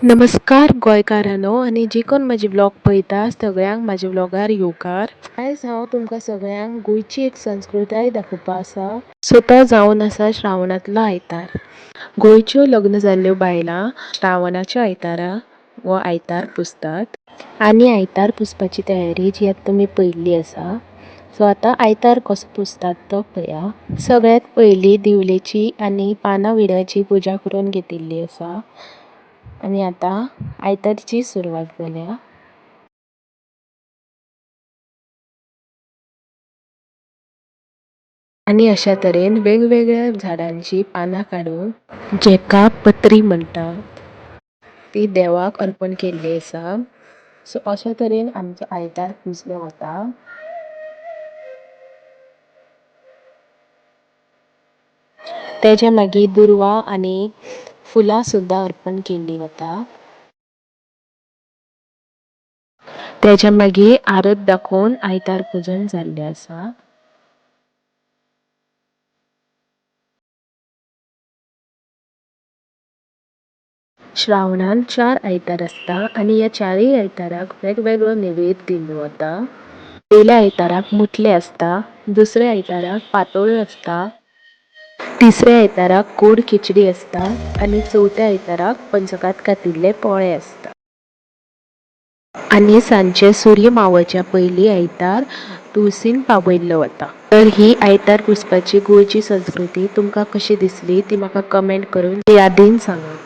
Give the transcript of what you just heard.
नमस्कार गोंयकारांनो आनी जी कोण म्हाजे व्लॉग पळयता सगळ्यांक म्हाज्या व्लॉगार येवकार। आयज हांव तुमकां सगळ्यांक गोंयची एक संस्कृताय दाखोवपा आसा। सो तो जावन आसा श्रावणांतलो आयतार। गोंयच्यो लग्न जाल्ल्यो बायलां श्रावणाच्या आयतारा वो आयतार पुजतात आनी आयतार पुजपाची तयारी जी आतां तुमी पळयल्ली आसा। सो आतां आयतार कसो पुजतात तो पळया। सगळ्यांत पयलीं दिवलेची आनी पानां विड्याची पुजा करून घेतिल्ली आसा आनी आतां आयतारची सुरवात जाल्या। आनी अशा तरेन वेगवेगळ्या झाडांची पानां काडून जेका पत्री म्हणटात ती देवाक अर्पण केल्ली आसा। सो अशा तरेन आमचो आयतार पुजलो वता। तेज्या मागीर दुर्वा आनी फुलां सुद्दां अर्पण केल्ली वता। तेज्या मागीर आरत दाखोवन आयतार पुजन जाल्लें आसा। श्रावणान 4 आयतार आसता आनी ह्या चारय आयताराक वेगवेगळो नेवेद दिल्लो वता। पयल्या आयताराक मुटलें आसता, दुसऱ्या आयताराक पातोळ्यो आसता, तिसऱ्या आयताराक गोड खिचडी आसता आनी चवथ्या आयताराक पंचखाद घातिल्ले पोळे आसता। आनी सांजचे सूर्य मावळच्या पयलीं आयतार तुळसीन पावयल्लो वता। तर ही आयतार पुजपाची गोंयची संस्कृती तुमकां कशी दिसली ती म्हाका कमेंट करून यादीन सांगात।